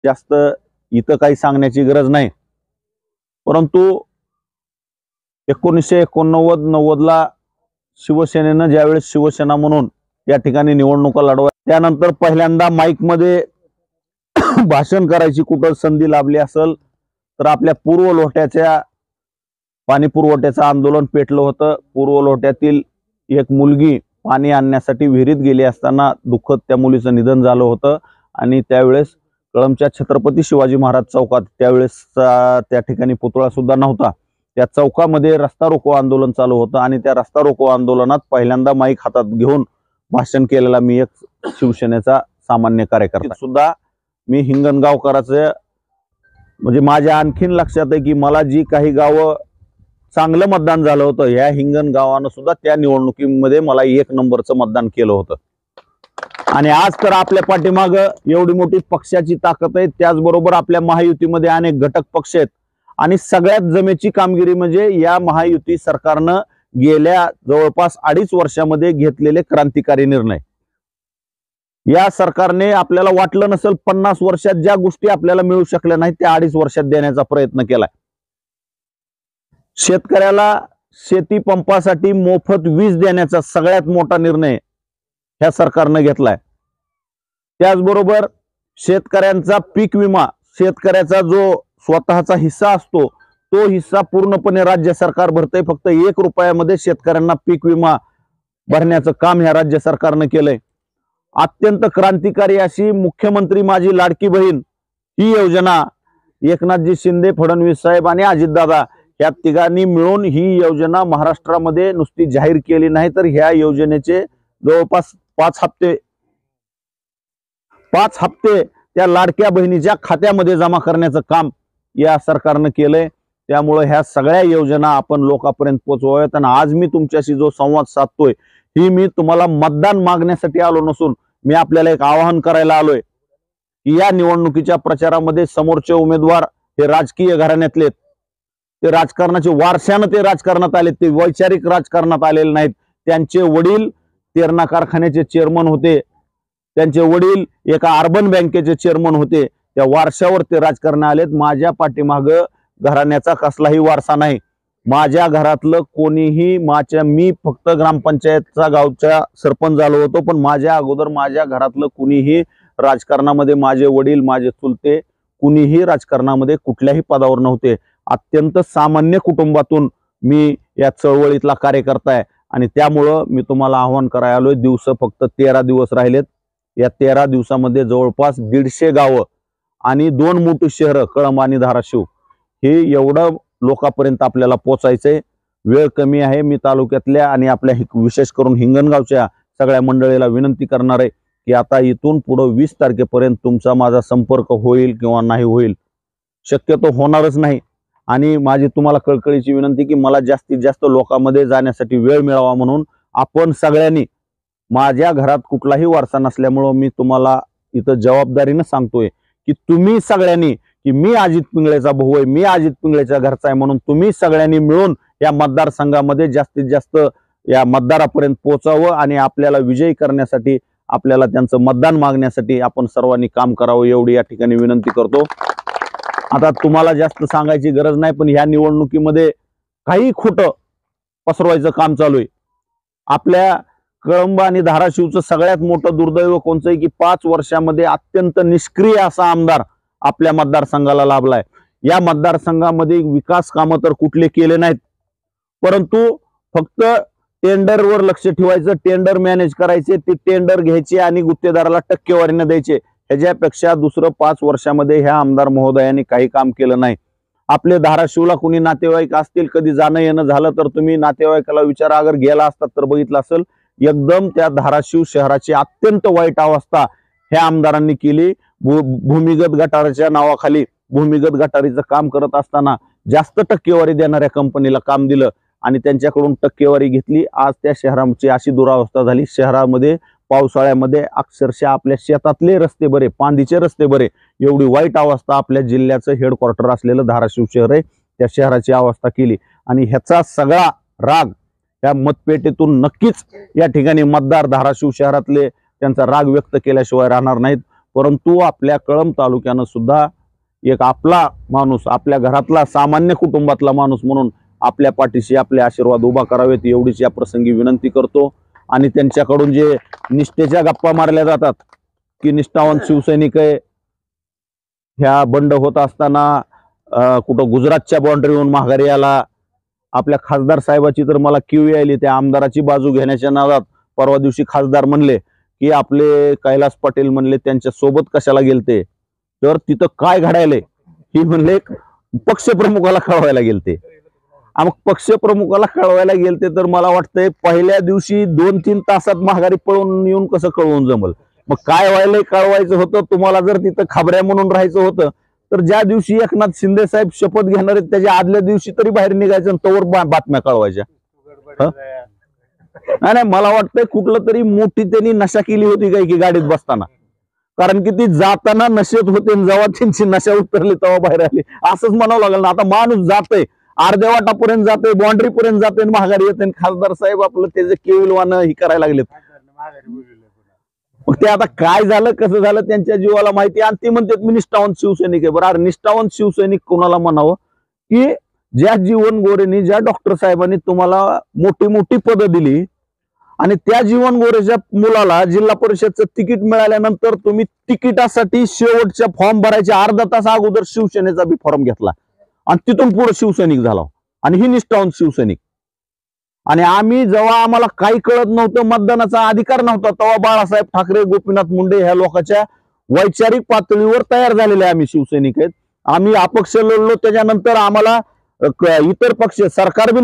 जास्त इथं काही सांगण्याची गरज नाही, परंतु 1989-90ला शिवसेनेनं ज्यावेळेस शिवसेना म्हणून या ठिकाणी निवडणुका लढवा, त्यानंतर पहिल्यांदा माईक मध्ये भाषण करायची कुठं संधी लाभली असेल तर आपल्या पूर्व लोट्याच्या पाणी पुरवठ्याचं आंदोलन पेटलं होतं। पूर्व लोट्यातील एक मुलगी पाणी आणण्यासाठी विहिरीत गेली असताना दुःखद त्या मुलीचं निधन झालं होतं आणि त्यावेळेस कळंबच्या छत्रपती शिवाजी महाराज चौकात त्यावेळेस त्या ठिकाणी पुतळा सुद्धा नव्हता, त्या चौकामध्ये रस्ता रोको आंदोलन चालू होतं आणि त्या रस्ता रोको आंदोलनात पहिल्यांदा माईक हातात घेऊन भाषण केलेला मी एक शिवसेनेचा सामान्य कार्यकर्ता सुद्धा। मी हिंगणगावकराचं म्हणजे माझ्या आणखीन लक्षात आहे की मला जी काही गावं चांगलं मतदान झालं होतं, ह्या हिंगणगावानं सुद्धा त्या निवडणुकीमध्ये मला 1 नंबरचं मतदान केलं होतं। आणि आज तर आपल्या पाठीमाग एवढी मोठी पक्षाची ताकद आहे, त्याचबरोबर आपल्या महायुतीमध्ये अनेक घटक पक्ष आहेत आणि सगळ्यात जमेची कामगिरी म्हणजे या महायुती सरकारनं गेल्या जवळपास 2.5 वर्षामध्ये घेतलेले क्रांतिकारी निर्णय। या सरकारने आपल्याला वाटलं नसेल 50 वर्षात ज्या गोष्टी आपल्याला मिळू शकल्या नाहीत त्या 2.5 वर्षात देण्याचा प्रयत्न केलाय। शेतकऱ्याला शेती पंपासाठी मोफत वीज देण्याचा सगळ्यात मोठा निर्णय ह्या सरकारने घेतलाय। त्याचबरोबर शेतकऱ्यांचा पीक विमा, शेतकऱ्याचा जो स्वतःचा हिस्सा असतो तो हिस्सा पूर्णपणे राज्य सरकार भरतंय। फक्त 1 रुपयामध्ये शेतकऱ्यांना पीक विमा भरण्याचं काम ह्या राज्य सरकारने केलंय। अत्यंत क्रांतिकारी अशी मुख्यमंत्री माझी लाडकी बहीण ही योजना एकनाथजी शिंदे, फडणवीस साहेब आणि अजितदादा या तिघांनी मिळून ही योजना महाराष्ट्रामध्ये नुसती जाहीर केली नाही तर ह्या योजनेचे जवळपास 5 हप्ते त्या लाडक्या बहिणीच्या खात्यामध्ये जमा करण्याचं काम या सरकारने केलंय। त्यामुळे ह्या सगळ्या योजना आपण लोकांपर्यंत पोहोचवाव्यात। आणि आज मी तुमच्याशी जो संवाद साधतोय ही मी तुम्हाला मतदान मागण्यासाठी आलो नसून मी आपल्याला एक आवाहन करायला आलोय की या निवडणुकीच्या प्रचारामध्ये समोरचे उमेदवार हे राजकीय घराण्यातले, ते राजकारणाचे वारशाने ते राजकारणात आले, ते वैचारिक राजकारणात आलेले नाहीत। त्यांचे वडील तेरणा कारखान्याचे चेअरमन होते, त्यांचे वडील एका अर्बन बँकेचे चेअरमन होते, त्या वारशावर ते राजकारण आलेत। माझ्या पाठीमाग घराण्याचा कसलाही वारसा नाही। माझ्या घरातलं कोणीही मी फक्त ग्रामपंचायतचा गावचा सरपंच झालो होतो, पण माझ्या अगोदर माझ्या घरातलं कुणीही राजकारणामध्ये, माझे वडील, माझे चुलते कुणीही राजकारणामध्ये कुठल्याही पदावर नव्हते। अत्यंत सामान्य कुटुंबातून मी या चळवळीतला कार्यकर्ता आहे आणि त्यामुळं मी तुम्हाला आवाहन करायला आलोय। दिवस फक्त 13 दिवस राहिलेत। या 13 दिवसामध्ये जवळपास 150 गावं आणि 2 मोठी शहरं कळंब आणि धाराशिव हे एवढं लोकांपर्यंत आपल्याला पोहोचायचंय। वेळ कमी आहे। मी तालुक्यातल्या आणि आपल्या विशेष करून हिंगणगावच्या सगळ्या मंडळीला विनंती करणार आहे की आता इथून पुढे 20 तारखेपर्यंत तुमचा माझा संपर्क होईल किंवा नाही होईल, शक्यतो होणारच नाही। आणि माझी तुम्हाला कळकळीची विनंती की मला जास्तीत जास्त लोकांमध्ये जाण्यासाठी वेळ मिळावा म्हणून आपण सगळ्यांनी, माझ्या घरात कुठलाही वारसा नसल्यामुळे मी तुम्हाला इथं जबाबदारीने सांगतोय की तुम्ही सगळ्यांनी, की मी अजित पिंगळेचा भाऊ आहे, मी अजित पिंगळेच्या घरचा आहे, म्हणून तुम्ही सगळ्यांनी मिळून या मतदारसंघामध्ये जास्तीत जास्त या मतदारापर्यंत पोहोचावं आणि आपल्याला विजयी करण्यासाठी, आपल्याला त्यांचं मतदान मागण्यासाठी आपण सर्वांनी काम करावं एवढी या ठिकाणी विनंती करतो। आता तुम्हाला जास्त सांगायची गरज नाही, पण ह्या निवडणुकीमध्ये काही खोटं पसरवायचं काम चालू आहे। आपल्या कळंब आणि धाराशिवचं सगळ्यात मोठं दुर्दैव कोणचं आहे की 5 वर्षामध्ये अत्यंत निष्क्रिय असा आमदार आपल्या मतदारसंघाला लाभलाय। या मतदारसंघामध्ये विकास कामं तर कुठले केले नाहीत, परंतु फक्त टेंडरवर लक्ष ठेवायचं, टेंडर मॅनेज करायचे, ते टेंडर घ्यायचे आणि गुत्तेदाराला टक्केवारीने द्यायचे। ह्याच्यापेक्षा दुसरं 5 वर्षामध्ये ह्या आमदार महोदयांनी काही काम केलं नाही। आपले धाराशिवला कुणी नातेवाईक असतील, कधी जाणं येणं झालं तर तुम्ही नातेवाईकाला विचारा, अगर गेला असतात तर बघितलं असेल, एकदम त्या धाराशिव शहराची अत्यंत वाईट अवस्था ह्या आमदारांनी केली। भूमिगत गटाराच्या नावाखाली भूमिगत गटारीचं काम करत असताना जास्त टक्केवारी देणाऱ्या कंपनीला काम दिलं आणि त्यांच्याकडून टक्केवारी घेतली। आज त्या शहराची अशी दुरावस्था झाली, शहरामध्ये पावसाळ्यामध्ये अक्षरशः आपल्या शेतातले रस्ते बरे, पांदीचे रस्ते बरे, एवढी वाईट अवस्था आपल्या जिल्ह्याचं हेडक्वार्टर असलेलं धाराशिव शहर आहे त्या शहराची अवस्था केली। आणि ह्याचा सगळा राग या मतपेटीतून नक्कीच या ठिकाणी मतदार धाराशिव शहरातले त्यांचा राग व्यक्त केल्याशिवाय राहणार नाहीत। परंतु आपल्या कळंब तालुक्यानं सुद्धा एक आपला माणूस, आपल्या घरातला सामान्य कुटुंबातला माणूस म्हणून आपल्या पाठीशी आपले आशीर्वाद उभा करावेत एवढीच या प्रसंगी विनंती करतो. आणि त्यांच्याकडून जे निष्ठेच्या गप्पा मारल्या जातात की निष्ठावंत शिवसैनिक आहे, ह्या बंड होत असताना कुठं गुजरातच्या बाउंड्रीवरून माघारी आला. आपल्या खासदार साहेबाची तर मला किव यायली, त्या आमदाराची बाजू घेण्याच्या नादात परवा दिवशी खासदार म्हणले की आपले कैलास पाटील म्हणले त्यांच्या सोबत कशाला गेलते, तर तिथं काय घडायलंय ही म्हणले पक्षप्रमुखाला कळवायला गेलते. मग पक्षप्रमुखाला कळवायला गेलते तर मला वाटतंय पहिल्या दिवशी 2-3 तासात माघारी पळून येऊन कसं कळवून जमल. मग काय व्हायलंय कळवायचं होतं तुम्हाला, जर तिथं खबऱ्या म्हणून राहायचं होतं तर ज्या दिवशी एकनाथ शिंदे साहेब शपथ घेणार आहेत त्याच्या आदल्या दिवशी तरी बाहेर निघायचं आणि तोवर बातम्या कळवायच्या. नाही, मला वाटतंय कुठलं तरी मोठी त्यांनी नशा केली होती काय की गाडीत बसताना, कारण की ती जाताना नशेत होते, जेव्हा त्यांची नशा उतरली तेव्हा बाहेर आली असंच म्हणावं लागेल ना. आता माणूस जातोय अर्ध्या वाटापर्यंत जाते, बाउंड्री पर्यंत जाते, माघारी येते, खासदार साहेब आपलं त्याचे केविलवानं ही करायला लागलेत. मग ते आता काय झालं कसं झालं त्यांच्या जीवाला माहिती. आणि ते म्हणतात मी निष्ठावंत शिवसैनिक आहे. बरं, निष्ठावंत शिवसैनिक कोणाला म्हणावं की ज्या जीवन गोरेंनी, ज्या डॉक्टर साहेबांनी तुम्हाला मोठी मोठी पदं दिली आणि त्या जीवन गोरेच्या मुलाला जिल्हा परिषदचं तिकीट मिळाल्यानंतर तुम्ही तिकिटासाठी शेवटच्या फॉर्म भरायच्या अर्धा तास अगोदर शिवसेनेचा बी फॉर्म घेतला आणि तिथून पुढे शिवसैनिक झाला. आणि ही निष्ठावंत शिवसैनिक. आणि आम्ही जेव्हा आम्हाला काही कळत नव्हतं, मतदानाचा अधिकार नव्हता, तेव्हा बाळासाहेब ठाकरे, गोपीनाथ मुंडे ह्या लोकांच्या वैचारिक पातळीवर तयार झालेले आम्ही शिवसैनिक आहेत. आम्ही अपक्ष लढलो, त्याच्यानंतर आम्हाला इतर पक्ष सरकार बी